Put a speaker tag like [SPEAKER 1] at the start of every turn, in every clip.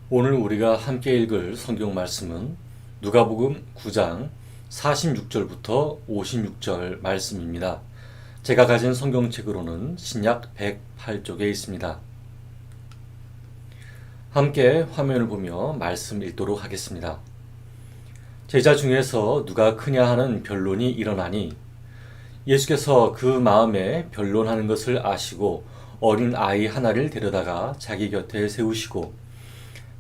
[SPEAKER 1] 오늘 우리가 함께 읽을 성경 말씀은 누가복음 9장 46절부터 56절 말씀입니다. 제가 가진 성경책으로는 신약 108쪽에 있습니다. 함께 화면을 보며 말씀 읽도록 하겠습니다. 제자 중에서 누가 크냐 하는 변론이 일어나니 예수께서 그 마음에 변론하는 것을 아시고 어린 아이 하나를 데려다가 자기 곁에 세우시고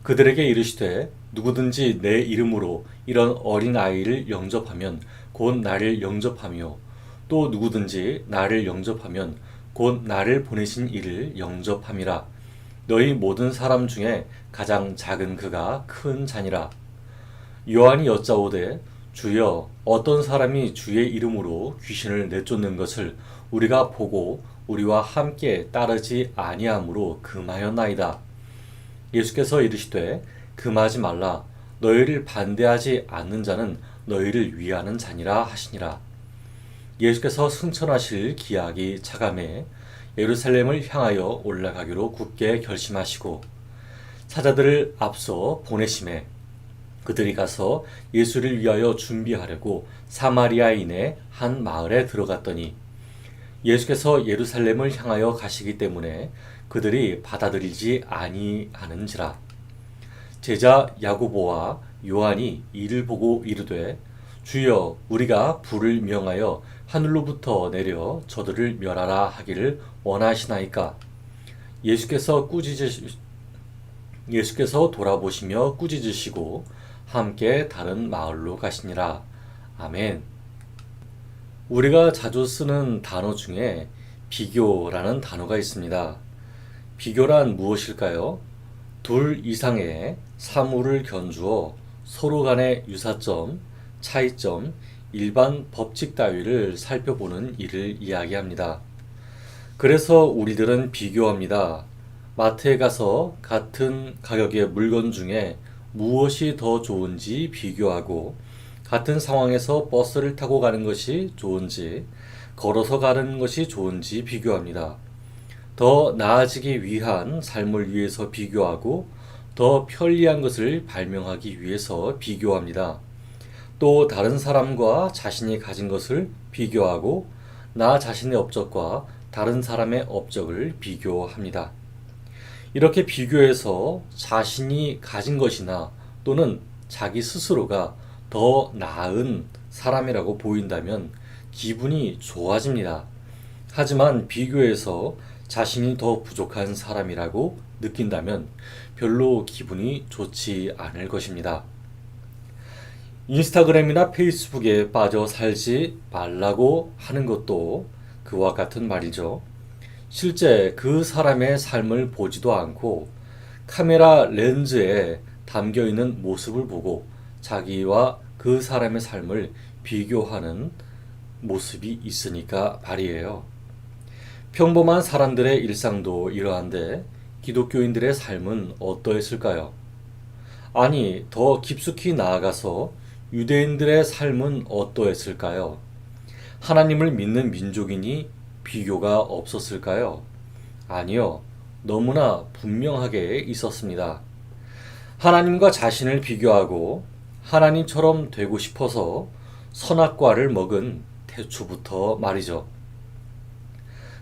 [SPEAKER 1] 그들에게 이르시되 누구든지 내 이름으로 이런 어린 아이를 영접하면 곧 나를 영접하며 또 누구든지 나를 영접하면 곧 나를 보내신 이를 영접함이라. 너희 모든 사람 중에 가장 작은 그가 큰 자니라. 요한이 여짜오되 주여 어떤 사람이 주의 이름으로 귀신을 내쫓는 것을 우리가 보고 우리와 함께 따르지 아니하므로 금하였나이다. 예수께서 이르시되 금하지 말라. 너희를 반대하지 않는 자는 너희를 위하는 자니라 하시니라. 예수께서 승천하실 기약이 차감해 예루살렘을 향하여 올라가기로 굳게 결심하시고 사자들을 앞서 보내심에 그들이 가서 예수를 위하여 준비하려고 사마리아인의 한 마을에 들어갔더니 예수께서 예루살렘을 향하여 가시기 때문에 그들이 받아들이지 아니하는지라. 제자 야고보와 요한이 이를 보고 이르되 주여 우리가 불을 명하여 하늘로부터 내려 저들을 멸하라 하기를 원하시나이까. 예수께서 돌아보시며 꾸짖으시고 함께 다른 마을로 가시니라. 아멘. 우리가 자주 쓰는 단어 중에 비교라는 단어가 있습니다. 비교란 무엇일까요? 둘 이상의 사물을 견주어 서로 간의 유사점, 차이점, 일반 법칙 따위를 살펴보는 일을 이야기합니다. 그래서 우리들은 비교합니다. 마트에 가서 같은 가격의 물건 중에 무엇이 더 좋은지 비교하고 같은 상황에서 버스를 타고 가는 것이 좋은지 걸어서 가는 것이 좋은지 비교합니다. 더 나아지기 위한 삶을 위해서 비교하고 더 편리한 것을 발명하기 위해서 비교합니다. 또 다른 사람과 자신이 가진 것을 비교하고 나 자신의 업적과 다른 사람의 업적을 비교합니다. 이렇게 비교해서 자신이 가진 것이나 또는 자기 스스로가 더 나은 사람이라고 보인다면 기분이 좋아집니다. 하지만 비교해서 자신이 더 부족한 사람이라고 느낀다면 별로 기분이 좋지 않을 것입니다. 인스타그램이나 페이스북에 빠져 살지 말라고 하는 것도 그와 같은 말이죠. 실제 그 사람의 삶을 보지도 않고 카메라 렌즈에 담겨 있는 모습을 보고 자기와 그 사람의 삶을 비교하는 모습이 있으니까 말이에요. 평범한 사람들의 일상도 이러한데 기독교인들의 삶은 어떠했을까요? 아니, 더 깊숙이 나아가서 유대인들의 삶은 어떠했을까요? 하나님을 믿는 민족이니 비교가 없었을까요? 아니요, 너무나 분명하게 있었습니다. 하나님과 자신을 비교하고 하나님처럼 되고 싶어서 선악과를 먹은 태초부터 말이죠.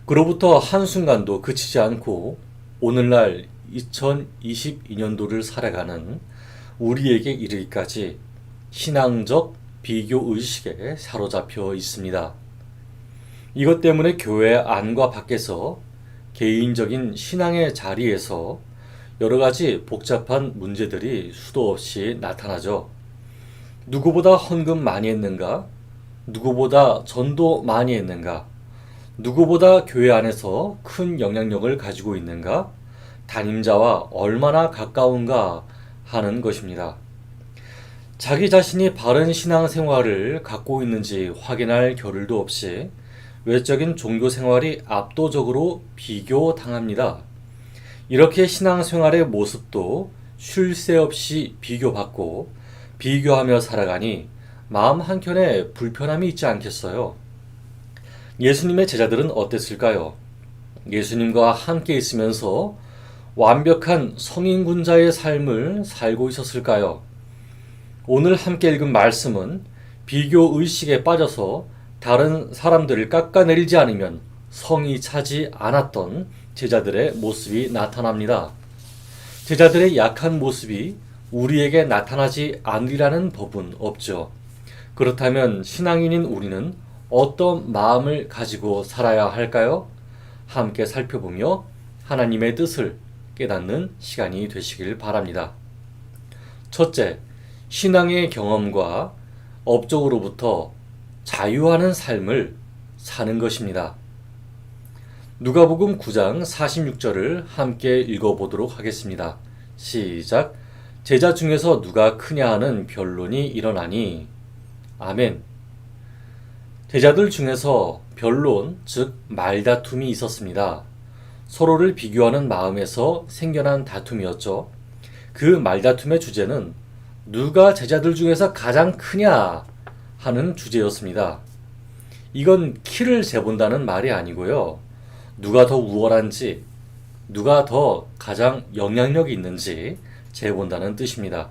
[SPEAKER 1] 그로부터 한순간도 그치지 않고 오늘날 2022년도를 살아가는 우리에게 이르기까지 신앙적 비교의식에 사로잡혀 있습니다. 이것 때문에 교회 안과 밖에서 개인적인 신앙의 자리에서 여러 가지 복잡한 문제들이 수도 없이 나타나죠. 누구보다 헌금 많이 했는가? 누구보다 전도 많이 했는가? 누구보다 교회 안에서 큰 영향력을 가지고 있는가? 담임자와 얼마나 가까운가 하는 것입니다. 자기 자신이 바른 신앙생활을 갖고 있는지 확인할 겨를도 없이 외적인 종교 생활이 압도적으로 비교당합니다. 이렇게 신앙생활의 모습도 쉴 새 없이 비교받고 비교하며 살아가니 마음 한켠에 불편함이 있지 않겠어요? 예수님의 제자들은 어땠을까요? 예수님과 함께 있으면서 완벽한 성인군자의 삶을 살고 있었을까요? 오늘 함께 읽은 말씀은 비교 의식에 빠져서 다른 사람들을 깎아내리지 않으면 성이 차지 않았던 제자들의 모습이 나타납니다. 제자들의 약한 모습이 우리에게 나타나지 않으리라는 법은 없죠. 그렇다면 신앙인인 우리는 어떤 마음을 가지고 살아야 할까요? 함께 살펴보며 하나님의 뜻을 깨닫는 시간이 되시길 바랍니다. 첫째, 신앙의 경험과 업적으로부터 자유하는 삶을 사는 것입니다. 누가복음 9장 46절을 함께 읽어보도록 하겠습니다. 시작. 제자 중에서 누가 크냐 하는 변론이 일어나니. 아멘. 제자들 중에서 변론, 즉 말다툼이 있었습니다. 서로를 비교하는 마음에서 생겨난 다툼이었죠. 그 말다툼의 주제는 누가 제자들 중에서 가장 크냐 하는 주제였습니다. 이건 키를 재본다는 말이 아니고요. 누가 더 우월한지, 누가 더 가장 영향력이 있는지 재본다는 뜻입니다.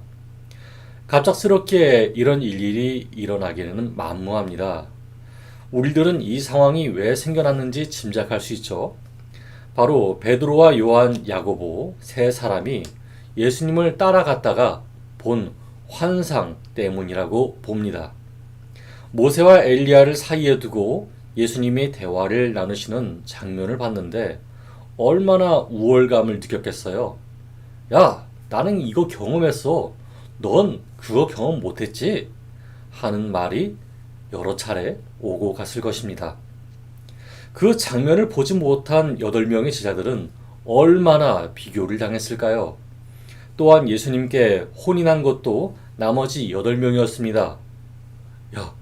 [SPEAKER 1] 갑작스럽게 이런 일일이 일어나기는 만무합니다. 우리들은 이 상황이 왜 생겨났는지 짐작할 수 있죠. 바로 베드로와 요한, 야고보 세 사람이 예수님을 따라갔다가 본 환상 때문이라고 봅니다. 모세와 엘리야를 사이에 두고 예수님이 대화를 나누시는 장면을 봤는데 얼마나 우월감을 느꼈겠어요. 야, 나는 이거 경험했어. 넌 그거 경험 못했지? 하는 말이 여러 차례 오고 갔을 것입니다. 그 장면을 보지 못한 8명의 제자들은 얼마나 비교를 당했을까요? 또한 예수님께 혼인한 것도 나머지 8명이었습니다. 야,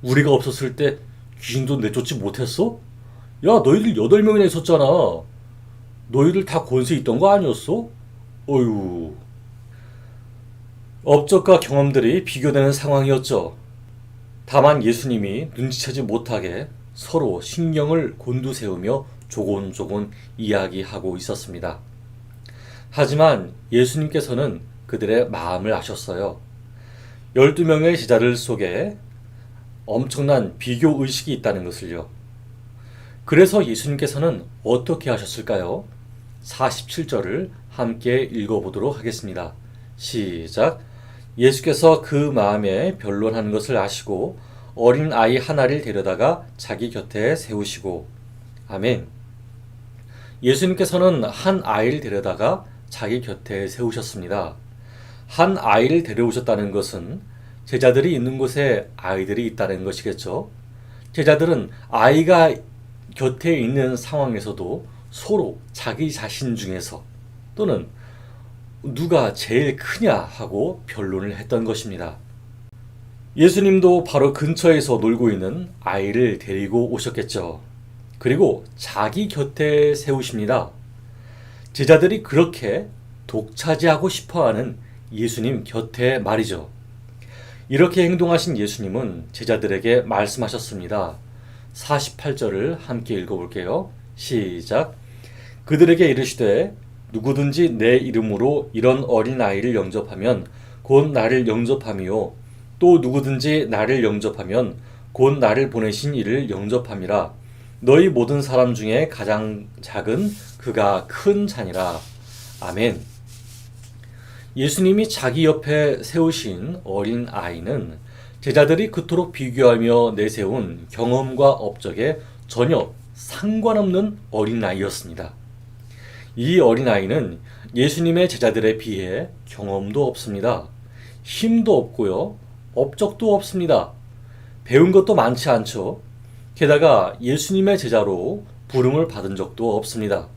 [SPEAKER 1] 우리가 없었을 때 귀신도 내쫓지 못했어? 야, 너희들 8명이나 있었잖아. 너희들 다 권세 있던 거 아니었어? 어휴. 업적과 경험들이 비교되는 상황이었죠. 다만 예수님이 눈치채지 못하게 서로 신경을 곤두세우며 조곤조곤 이야기하고 있었습니다. 하지만 예수님께서는 그들의 마음을 아셨어요. 12명의 제자들 속에 엄청난 비교 의식이 있다는 것을요. 그래서 예수님께서는 어떻게 하셨을까요? 47절을 함께 읽어보도록 하겠습니다. 시작. 예수께서 그 마음에 변론하는 것을 아시고 어린 아이 하나를 데려다가 자기 곁에 세우시고. 아멘. 예수님께서는 한 아이를 데려다가 자기 곁에 세우셨습니다. 한 아이를 데려오셨다는 것은 제자들이 있는 곳에 아이들이 있다는 것이겠죠. 제자들은 아이가 곁에 있는 상황에서도 서로 자기 자신 중에서 또는 누가 제일 크냐 하고 변론을 했던 것입니다. 예수님도 바로 근처에서 놀고 있는 아이를 데리고 오셨겠죠. 그리고 자기 곁에 세우십니다. 제자들이 그렇게 독차지하고 싶어하는 예수님 곁에 말이죠. 이렇게 행동하신 예수님은 제자들에게 말씀하셨습니다. 48절을 함께 읽어볼게요. 시작. 그들에게 이르시되 누구든지 내 이름으로 이런 어린아이를 영접하면 곧 나를 영접함이요 또 누구든지 나를 영접하면 곧 나를 보내신 이를 영접함이라. 너희 모든 사람 중에 가장 작은 그가 큰 자니라. 아멘. 예수님이 자기 옆에 세우신 어린 아이는 제자들이 그토록 비교하며 내세운 경험과 업적에 전혀 상관없는 어린아이였습니다. 이 어린아이는 예수님의 제자들에 비해 경험도 없습니다. 힘도 없고요. 업적도 없습니다. 배운 것도 많지 않죠. 게다가 예수님의 제자로 부름을 받은 적도 없습니다.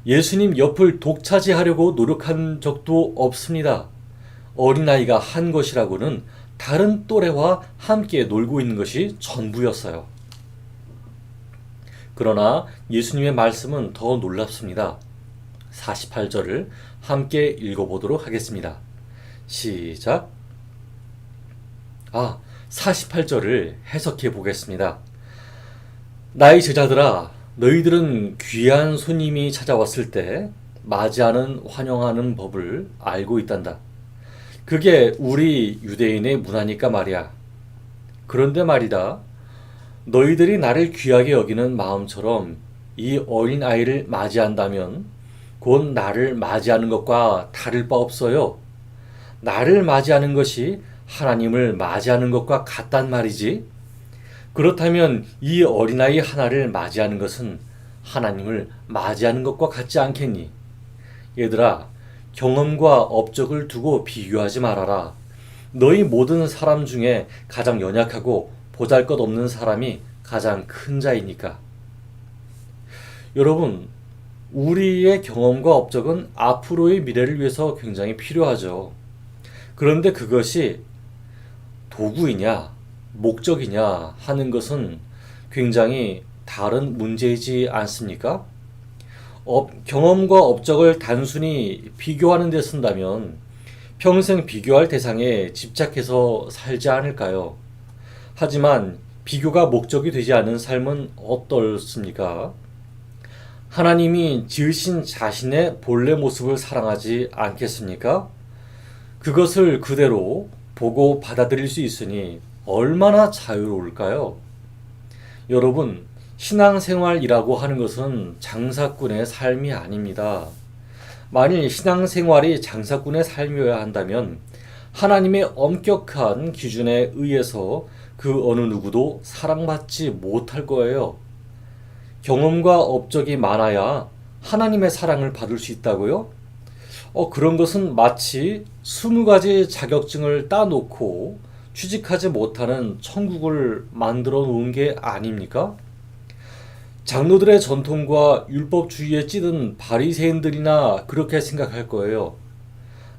[SPEAKER 1] 예수님 옆을 독차지하려고 노력한 적도 없습니다. 어린아이가 한 것이라고는 다른 또래와 함께 놀고 있는 것이 전부였어요. 그러나 예수님의 말씀은 더 놀랍습니다. 48절을 함께 읽어보도록 하겠습니다. 시작. 48절을 해석해 보겠습니다. 나의 제자들아, 너희들은 귀한 손님이 찾아왔을 때 맞이하는 환영하는 법을 알고 있단다. 그게 우리 유대인의 문화니까 말이야. 그런데 말이다. 너희들이 나를 귀하게 여기는 마음처럼 이 어린아이를 맞이한다면 곧 나를 맞이하는 것과 다를 바 없어요. 나를 맞이하는 것이 하나님을 맞이하는 것과 같단 말이지. 그렇다면 이 어린아이 하나를 맞이하는 것은 하나님을 맞이하는 것과 같지 않겠니? 얘들아, 경험과 업적을 두고 비교하지 말아라. 너희 모든 사람 중에 가장 연약하고 보잘것없는 사람이 가장 큰 자이니까. 여러분, 우리의 경험과 업적은 앞으로의 미래를 위해서 굉장히 필요하죠. 그런데 그것이 도구이냐, 목적이냐 하는 것은 굉장히 다른 문제이지 않습니까? 경험과 업적을 단순히 비교하는 데 쓴다면 평생 비교할 대상에 집착해서 살지 않을까요? 하지만 비교가 목적이 되지 않은 삶은 어떻습니까? 하나님이 지으신 자신의 본래 모습을 사랑하지 않겠습니까? 그것을 그대로 보고 받아들일 수 있으니 얼마나 자유로울까요? 여러분, 신앙생활이라고 하는 것은 장사꾼의 삶이 아닙니다. 만일 신앙생활이 장사꾼의 삶이어야 한다면 하나님의 엄격한 기준에 의해서 그 어느 누구도 사랑받지 못할 거예요. 경험과 업적이 많아야 하나님의 사랑을 받을 수 있다고요? 그런 것은 마치 20가지 자격증을 따놓고 취직하지 못하는 천국을 만들어 놓은 게 아닙니까? 장로들의 전통과 율법주의에 찌든 바리새인들이나 그렇게 생각할 거예요.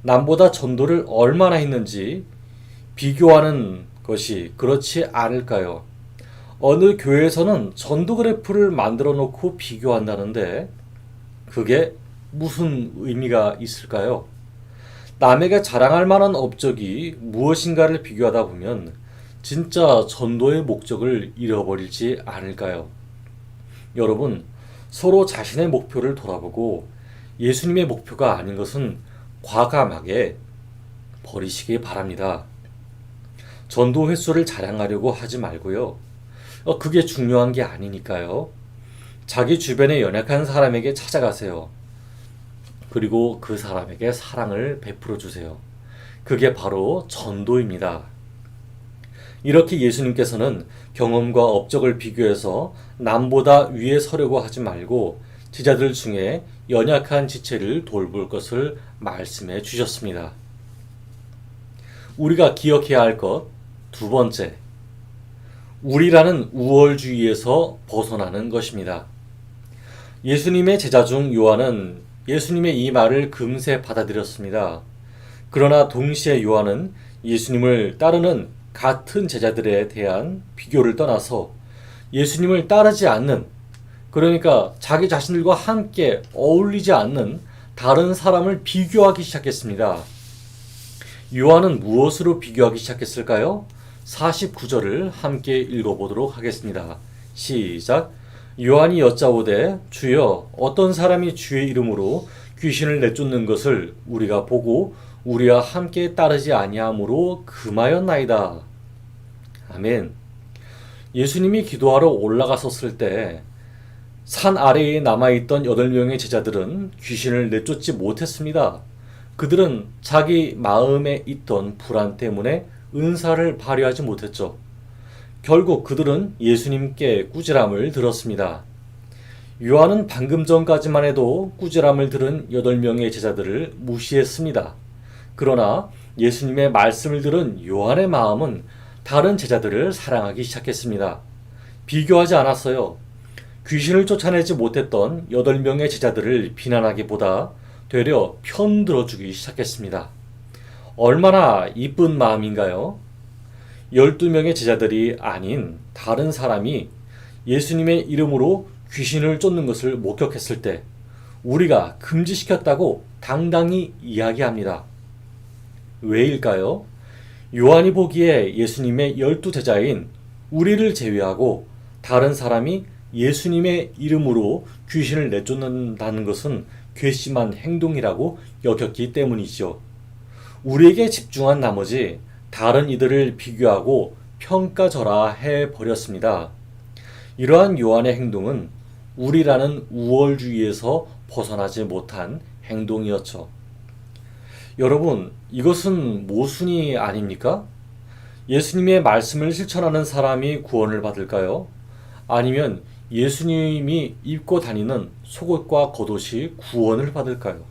[SPEAKER 1] 남보다 전도를 얼마나 했는지 비교하는 것이 그렇지 않을까요? 어느 교회에서는 전도 그래프를 만들어 놓고 비교한다는데 그게 무슨 의미가 있을까요? 남에게 자랑할 만한 업적이 무엇인가를 비교하다 보면 진짜 전도의 목적을 잃어버리지 않을까요? 여러분, 서로 자신의 목표를 돌아보고 예수님의 목표가 아닌 것은 과감하게 버리시기 바랍니다. 전도 횟수를 자랑하려고 하지 말고요. 그게 중요한 게 아니니까요. 자기 주변에 연약한 사람에게 찾아가세요. 그리고 그 사람에게 사랑을 베풀어 주세요. 그게 바로 전도입니다. 이렇게 예수님께서는 경험과 업적을 비교해서 남보다 위에 서려고 하지 말고 제자들 중에 연약한 지체를 돌볼 것을 말씀해 주셨습니다. 우리가 기억해야 할 것 두 번째, 우리라는 우월주의에서 벗어나는 것입니다. 예수님의 제자 중 요한은 예수님의 이 말을 금세 받아들였습니다. 그러나 동시에 요한은 예수님을 따르는 같은 제자들에 대한 비교를 떠나서 예수님을 따르지 않는, 그러니까 자기 자신들과 함께 어울리지 않는 다른 사람을 비교하기 시작했습니다. 요한은 무엇으로 비교하기 시작했을까요? 49절을 함께 읽어보도록 하겠습니다. 시작. 요한이 여짜오되 주여 어떤 사람이 주의 이름으로 귀신을 내쫓는 것을 우리가 보고 우리와 함께 따르지 아니하므로 금하였나이다. 아멘. 예수님이 기도하러 올라가셨을 때 산 아래에 남아있던 8명의 제자들은 귀신을 내쫓지 못했습니다. 그들은 자기 마음에 있던 불안 때문에 은사를 발휘하지 못했죠. 결국 그들은 예수님께 꾸지람을 들었습니다. 요한은 방금 전까지만 해도 꾸지람을 들은 8명의 제자들을 무시했습니다. 그러나 예수님의 말씀을 들은 요한의 마음은 다른 제자들을 사랑하기 시작했습니다. 비교하지 않았어요. 귀신을 쫓아내지 못했던 8명의 제자들을 비난하기보다 되려 편들어주기 시작했습니다. 얼마나 이쁜 마음인가요? 12명의 제자들이 아닌 다른 사람이 예수님의 이름으로 귀신을 쫓는 것을 목격했을 때 우리가 금지시켰다고 당당히 이야기합니다. 왜일까요? 요한이 보기에 예수님의 12제자인 우리를 제외하고 다른 사람이 예수님의 이름으로 귀신을 내쫓는다는 것은 괘씸한 행동이라고 여겼기 때문이죠. 우리에게 집중한 나머지 다른 이들을 비교하고 평가절하해 버렸습니다. 이러한 요한의 행동은 우리라는 우월주의에서 벗어나지 못한 행동이었죠. 여러분, 이것은 모순이 아닙니까? 예수님의 말씀을 실천하는 사람이 구원을 받을까요? 아니면 예수님이 입고 다니는 속옷과 겉옷이 구원을 받을까요?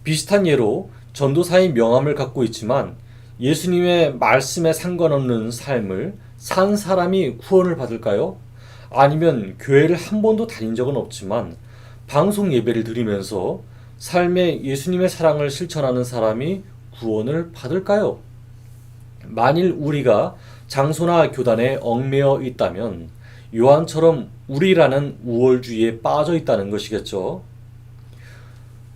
[SPEAKER 1] 비슷한 예로 전도사의 명함을 갖고 있지만 예수님의 말씀에 상관없는 삶을 산 사람이 구원을 받을까요? 아니면 교회를 한 번도 다닌 적은 없지만 방송 예배를 드리면서 삶에 예수님의 사랑을 실천하는 사람이 구원을 받을까요? 만일 우리가 장소나 교단에 얽매여 있다면 요한처럼 우리라는 우월주의에 빠져 있다는 것이겠죠.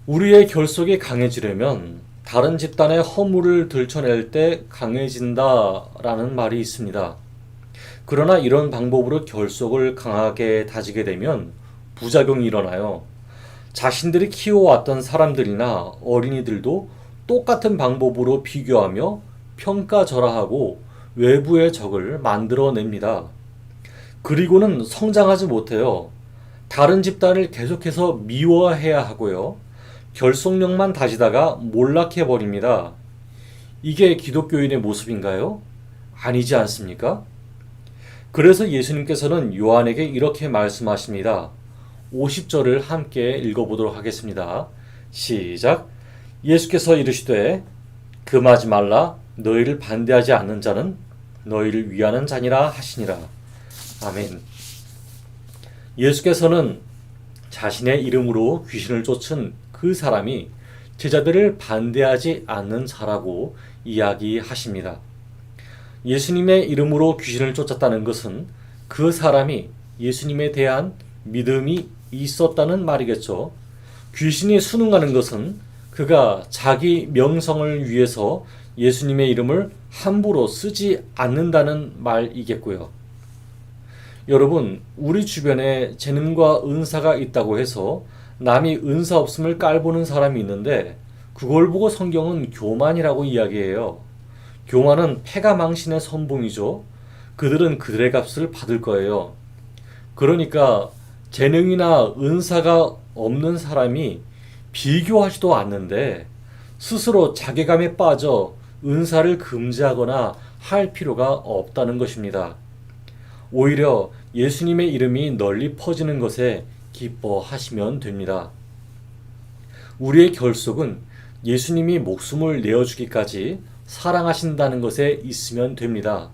[SPEAKER 1] 우리의 결속이 강해지려면 다른 집단의 허물을 들춰낼 때 강해진다라는 말이 있습니다. 그러나 이런 방법으로 결속을 강하게 다지게 되면 부작용이 일어나요. 자신들이 키워왔던 사람들이나 어린이들도 똑같은 방법으로 비교하며 평가절하하고 외부의 적을 만들어냅니다. 그리고는 성장하지 못해요. 다른 집단을 계속해서 미워해야 하고요. 결속력만 다지다가 몰락해버립니다. 이게 기독교인의 모습인가요? 아니지 않습니까? 그래서 예수님께서는 요한에게 이렇게 말씀하십니다. 50절을 함께 읽어보도록 하겠습니다. 시작. 예수께서 이르시되 금하지 말라. 너희를 반대하지 않는 자는 너희를 위하는 자니라 하시니라. 아멘. 예수께서는 자신의 이름으로 귀신을 쫓은 그 사람이 제자들을 반대하지 않는 자라고 이야기하십니다. 예수님의 이름으로 귀신을 쫓았다는 것은 그 사람이 예수님에 대한 믿음이 있었다는 말이겠죠. 귀신이 순응하는 것은 그가 자기 명성을 위해서 예수님의 이름을 함부로 쓰지 않는다는 말이겠고요. 여러분, 우리 주변에 재능과 은사가 있다고 해서 남이 은사 없음을 깔보는 사람이 있는데 그걸 보고 성경은 교만이라고 이야기해요. 교만은 패가 망신의 선봉이죠. 그들은 그들의 값을 받을 거예요. 그러니까 재능이나 은사가 없는 사람이 비교하지도 않는데 스스로 자괴감에 빠져 은사를 금지하거나 할 필요가 없다는 것입니다. 오히려 예수님의 이름이 널리 퍼지는 것에 기뻐하시면 됩니다. 우리의 결속은 예수님이 목숨을 내어주기까지 사랑하신다는 것에 있으면 됩니다.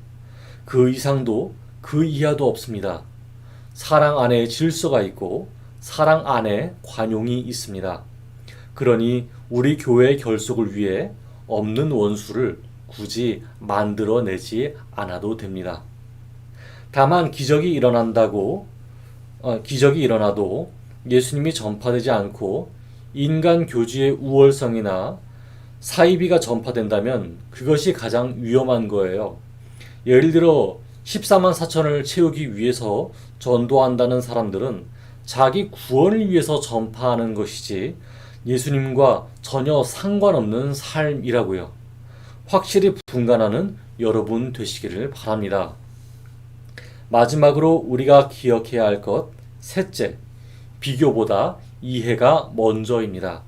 [SPEAKER 1] 그 이상도 그 이하도 없습니다. 사랑 안에 질서가 있고 사랑 안에 관용이 있습니다. 그러니 우리 교회의 결속을 위해 없는 원수를 굳이 만들어내지 않아도 됩니다. 다만 기적이 일어나도 예수님이 전파되지 않고 인간 교주의 우월성이나 사이비가 전파된다면 그것이 가장 위험한 거예요. 예를 들어 14만 4천을 채우기 위해서 전도한다는 사람들은 자기 구원을 위해서 전파하는 것이지 예수님과 전혀 상관없는 삶이라고요. 확실히 분간하는 여러분 되시기를 바랍니다. 마지막으로 우리가 기억해야 할 것, 셋째, 비교보다 이해가 먼저입니다.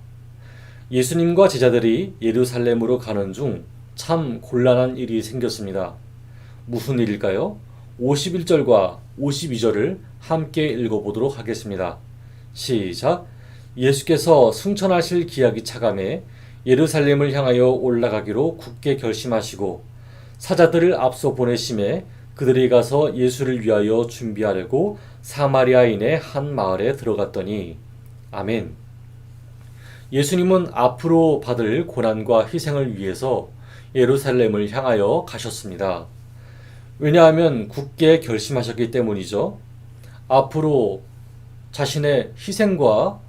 [SPEAKER 1] 예수님과 제자들이 예루살렘으로 가는 중 참 곤란한 일이 생겼습니다. 무슨 일일까요? 51절과 52절을 함께 읽어보도록 하겠습니다. 시작. 예수께서 승천하실 기약이 차감해 예루살렘을 향하여 올라가기로 굳게 결심하시고 사자들을 앞서 보내심에 그들이 가서 예수를 위하여 준비하려고 사마리아인의 한 마을에 들어갔더니 아멘. 예수님은 앞으로 받을 고난과 희생을 위해서 예루살렘을 향하여 가셨습니다. 왜냐하면 굳게 결심하셨기 때문이죠. 앞으로 자신의 희생과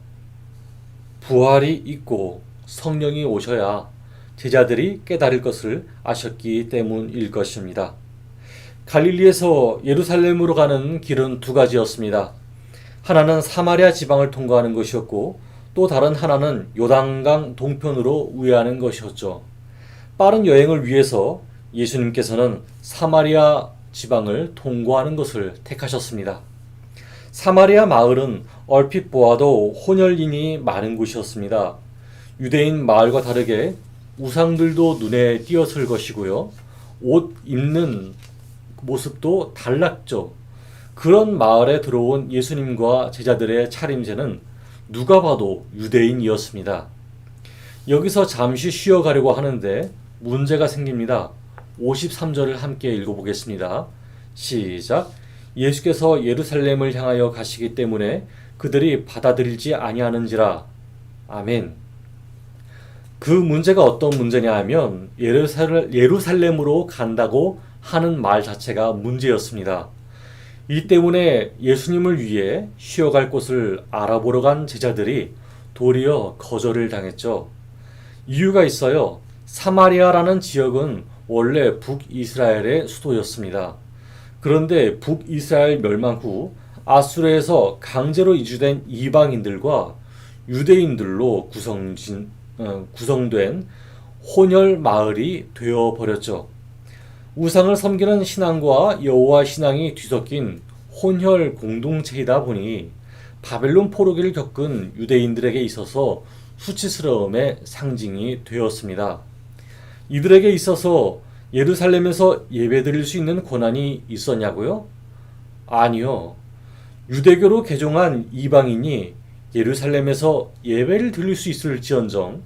[SPEAKER 1] 부활이 있고 성령이 오셔야 제자들이 깨달을 것을 아셨기 때문일 것입니다. 갈릴리에서 예루살렘으로 가는 길은 두 가지였습니다. 하나는 사마리아 지방을 통과하는 것이었고 또 다른 하나는 요단강 동편으로 우회하는 것이었죠. 빠른 여행을 위해서 예수님께서는 사마리아 지방을 통과하는 것을 택하셨습니다. 사마리아 마을은 얼핏 보아도 혼혈인이 많은 곳이었습니다. 유대인 마을과 다르게 우상들도 눈에 띄었을 것이고요. 옷 입는 모습도 달랐죠. 그런 마을에 들어온 예수님과 제자들의 차림새는 누가 봐도 유대인이었습니다. 여기서 잠시 쉬어가려고 하는데 문제가 생깁니다. 53절을 함께 읽어보겠습니다. 시작. 예수께서 예루살렘을 향하여 가시기 때문에 그들이 받아들이지 아니하는지라. 아멘. 그 문제가 어떤 문제냐 하면 예루살렘으로 간다고 하는 말 자체가 문제였습니다. 이 때문에 예수님을 위해 쉬어갈 곳을 알아보러 간 제자들이 도리어 거절을 당했죠. 이유가 있어요. 사마리아라는 지역은 원래 북이스라엘의 수도였습니다. 그런데 북이스라엘 멸망 후 아수르에서 강제로 이주된 이방인들과 유대인들로 구성된 혼혈 마을이 되어버렸죠. 우상을 섬기는 신앙과 여호와 신앙이 뒤섞인 혼혈 공동체이다 보니 바벨론 포로기를 겪은 유대인들에게 있어서 수치스러움의 상징이 되었습니다. 이들에게 있어서 예루살렘에서 예배드릴 수 있는 권한이 있었냐고요? 아니요. 유대교로 개종한 이방인이 예루살렘에서 예배를 드릴 수 있을지언정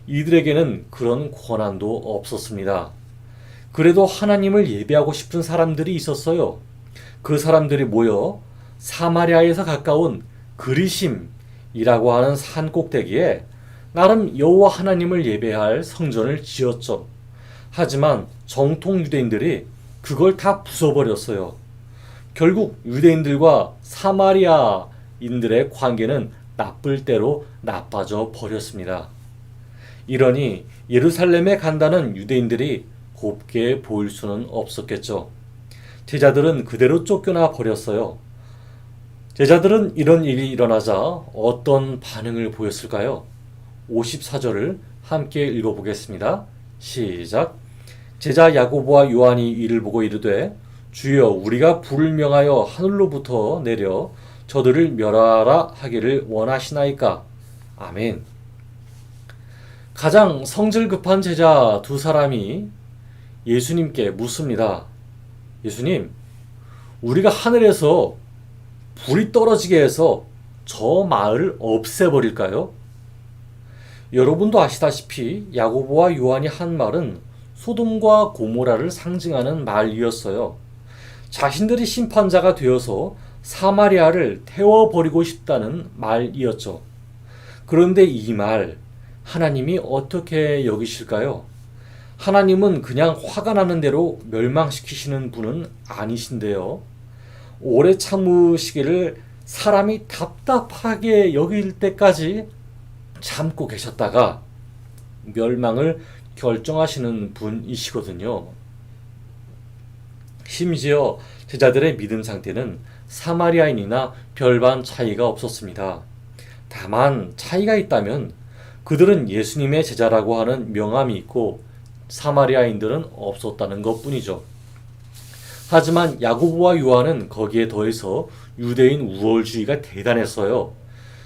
[SPEAKER 1] 이들에게는 그런 권한도 없었습니다. 그래도 하나님을 예배하고 싶은 사람들이 있었어요. 그 사람들이 모여 사마리아에서 가까운 그리심이라고 하는 산 꼭대기에 나름 여호와 하나님을 예배할 성전을 지었죠. 하지만 정통 유대인들이 그걸 다 부숴버렸어요. 결국 유대인들과 사마리아인들의 관계는 나쁠 대로 나빠져 버렸습니다. 이러니 예루살렘에 간다는 유대인들이 곱게 보일 수는 없었겠죠. 제자들은 그대로 쫓겨나 버렸어요. 제자들은 이런 일이 일어나자 어떤 반응을 보였을까요? 54절을 함께 읽어보겠습니다. 시작. 제자 야고보와 요한이 이를 보고 이르되 주여 우리가 불을 명하여 하늘로부터 내려 저들을 멸하라 하기를 원하시나이까? 아멘. 가장 성질 급한 제자 두 사람이 예수님께 묻습니다. 예수님, 우리가 하늘에서 불이 떨어지게 해서 저 마을을 없애버릴까요? 여러분도 아시다시피 야고보와 요한이 한 말은 소돔과 고모라를 상징하는 말이었어요. 자신들이 심판자가 되어서 사마리아를 태워버리고 싶다는 말이었죠. 그런데 이 말, 하나님이 어떻게 여기실까요? 하나님은 그냥 화가 나는 대로 멸망시키시는 분은 아니신데요. 오래 참으시기를 사람이 답답하게 여길 때까지 참고 계셨다가 멸망을 결정하시는 분이시거든요. 심지어 제자들의 믿음 상태는 사마리아인이나 별반 차이가 없었습니다. 다만 차이가 있다면 그들은 예수님의 제자라고 하는 명함이 있고 사마리아인들은 없었다는 것뿐이죠. 하지만 야고보와 요한은 거기에 더해서 유대인 우월주의가 대단했어요.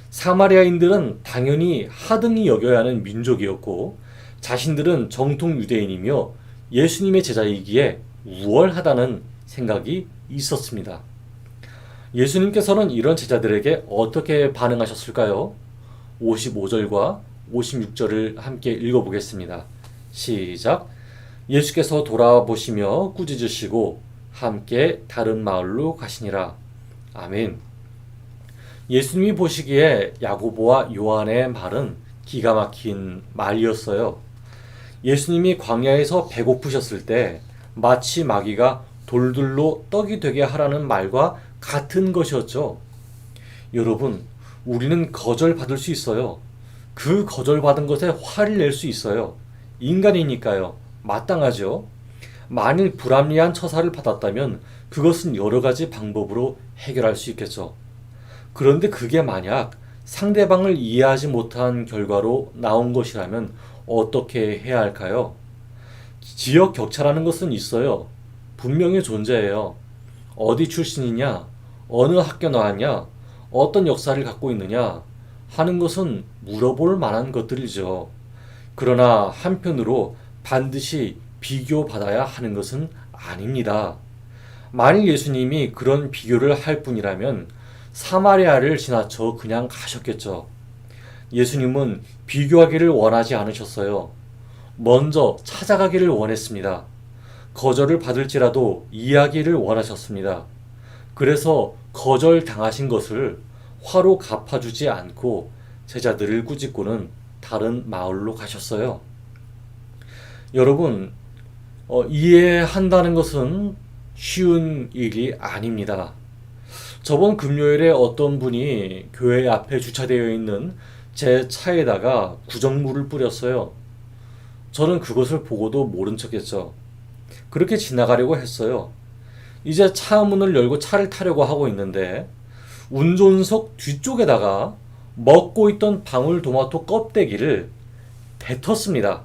[SPEAKER 1] 사마리아인들은 당연히 하등히 여겨야 하는 민족이었고 자신들은 정통 유대인이며 예수님의 제자이기에 우월하다는 생각이 있었습니다. 예수님께서는 이런 제자들에게 어떻게 반응하셨을까요? 55절과 56절을 함께 읽어보겠습니다. 시작. 예수께서 돌아보시며 꾸짖으시고 함께 다른 마을로 가시니라. 아멘. 예수님이 보시기에 야고보와 요한의 말은 기가 막힌 말이었어요. 예수님이 광야에서 배고프셨을 때 마치 마귀가 돌들로 떡이 되게 하라는 말과 같은 것이었죠. 여러분, 우리는 거절받을 수 있어요. 그 거절받은 것에 화를 낼 수 있어요. 인간이니까요. 마땅하죠. 만일 불합리한 처사를 받았다면 그것은 여러 가지 방법으로 해결할 수 있겠죠. 그런데 그게 만약 상대방을 이해하지 못한 결과로 나온 것이라면 어떻게 해야 할까요? 지역 격차라는 것은 있어요. 분명히 존재해요. 어디 출신이냐, 어느 학교 나왔냐, 어떤 역사를 갖고 있느냐 하는 것은 물어볼 만한 것들이죠. 그러나 한편으로 반드시 비교받아야 하는 것은 아닙니다. 만일 예수님이 그런 비교를 할 뿐이라면 사마리아를 지나쳐 그냥 가셨겠죠. 예수님은 비교하기를 원하지 않으셨어요. 먼저 찾아가기를 원했습니다. 거절을 받을지라도 이해하기를 원하셨습니다. 그래서 거절당하신 것을 화로 갚아주지 않고 제자들을 꾸짖고는 다른 마을로 가셨어요. 여러분, 이해한다는 것은 쉬운 일이 아닙니다. 저번 금요일에 어떤 분이 교회 앞에 주차되어 있는 제 차에다가 구정물을 뿌렸어요. 저는 그것을 보고도 모른 척했죠. 그렇게 지나가려고 했어요. 이제 차 문을 열고 차를 타려고 하고 있는데 운전석 뒤쪽에다가 먹고 있던 방울토마토 껍데기를 뱉었습니다.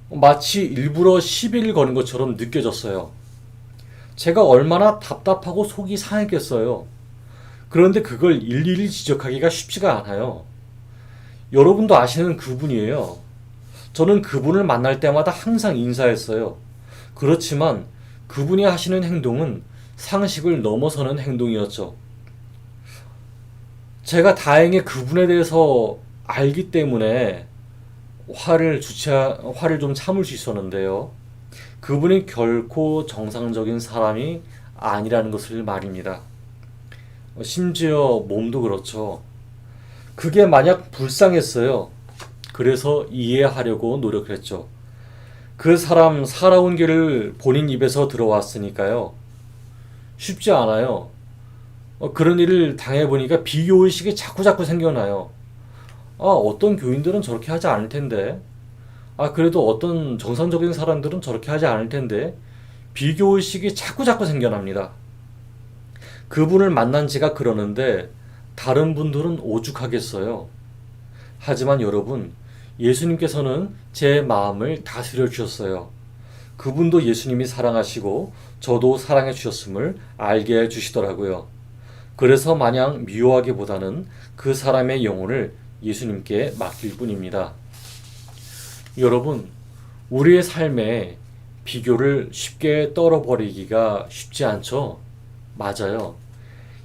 [SPEAKER 1] 마치 일부러 시비를 거는 것처럼 느껴졌어요. 제가 얼마나 답답하고 속이 상했겠어요. 그런데 그걸 일일이 지적하기가 쉽지가 않아요. 여러분도 아시는 그분이에요. 저는 그분을 만날 때마다 항상 인사했어요. 그렇지만 그분이 하시는 행동은 상식을 넘어서는 행동이었죠. 제가 다행히 그분에 대해서 알기 때문에 화를 좀 참을 수 있었는데요. 그분이 결코 정상적인 사람이 아니라는 것을 말입니다. 심지어 몸도 그렇죠. 그게 만약 불쌍했어요. 그래서 이해하려고 노력했죠. 그 사람 살아온 길을 본인 입에서 들어왔으니까요. 쉽지 않아요. 그런 일을 당해보니까 비교의식이 자꾸자꾸 생겨나요. 어떤 교인들은 저렇게 하지 않을 텐데. 그래도 어떤 정상적인 사람들은 저렇게 하지 않을 텐데. 비교의식이 자꾸자꾸 생겨납니다. 그분을 만난 지가 그러는데 다른 분들은 오죽하겠어요. 하지만 여러분, 예수님께서는 제 마음을 다스려 주셨어요. 그분도 예수님이 사랑하시고 저도 사랑해 주셨음을 알게 해 주시더라고요. 그래서 마냥 미워하기보다는 그 사람의 영혼을 예수님께 맡길 뿐입니다. 여러분, 우리의 삶에 비교를 쉽게 떨어버리기가 쉽지 않죠? 맞아요.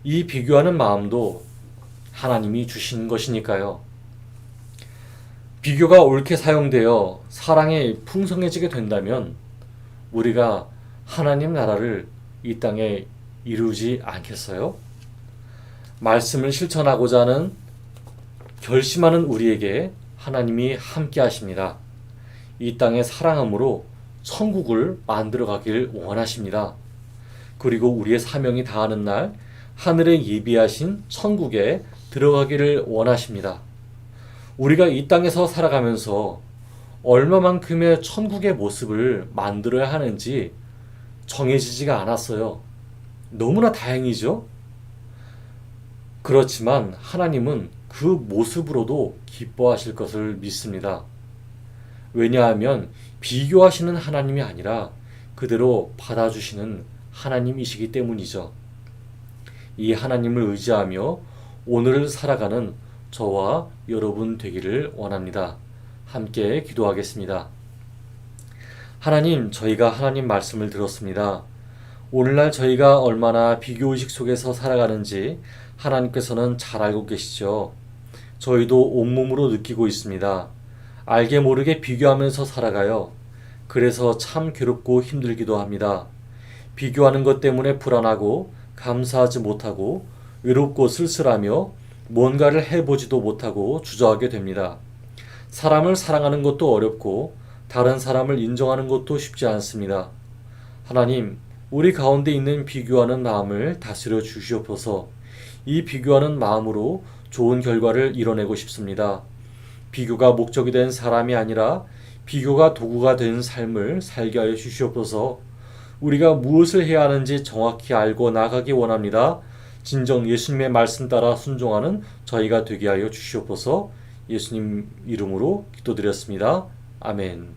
[SPEAKER 1] 이 비교하는 마음도 하나님이 주신 것이니까요. 비교가 옳게 사용되어 사랑이 풍성해지게 된다면 우리가 하나님 나라를 이 땅에 이루지 않겠어요? 말씀을 실천하고자 하는 결심하는 우리에게 하나님이 함께 하십니다. 이 땅에 사랑함으로 천국을 만들어 가길 원하십니다. 그리고 우리의 사명이 다하는 날 하늘에 예비하신 천국에 들어가기를 원하십니다. 우리가 이 땅에서 살아가면서 얼마만큼의 천국의 모습을 만들어야 하는지 정해지지가 않았어요. 너무나 다행이죠? 그렇지만 하나님은 그 모습으로도 기뻐하실 것을 믿습니다. 왜냐하면 비교하시는 하나님이 아니라 그대로 받아주시는 하나님이시기 때문이죠. 이 하나님을 의지하며 오늘을 살아가는 저와 여러분 되기를 원합니다. 함께 기도하겠습니다. 하나님, 저희가 하나님 말씀을 들었습니다. 오늘날 저희가 얼마나 비교의식 속에서 살아가는지 하나님께서는 잘 알고 계시죠. 저희도 온몸으로 느끼고 있습니다. 알게 모르게 비교하면서 살아가요. 그래서 참 괴롭고 힘들기도 합니다. 비교하는 것 때문에 불안하고 감사하지 못하고 외롭고 쓸쓸하며 뭔가를 해보지도 못하고 주저하게 됩니다. 사람을 사랑하는 것도 어렵고 다른 사람을 인정하는 것도 쉽지 않습니다. 하나님, 우리 가운데 있는 비교하는 마음을 다스려 주시옵소서. 이 비교하는 마음으로 좋은 결과를 이뤄내고 싶습니다. 비교가 목적이 된 사람이 아니라 비교가 도구가 된 삶을 살게 하여 주시옵소서. 우리가 무엇을 해야 하는지 정확히 알고 나가기 원합니다. 진정 예수님의 말씀 따라 순종하는 저희가 되게 하여 주시옵소서. 예수님 이름으로 기도드렸습니다. 아멘.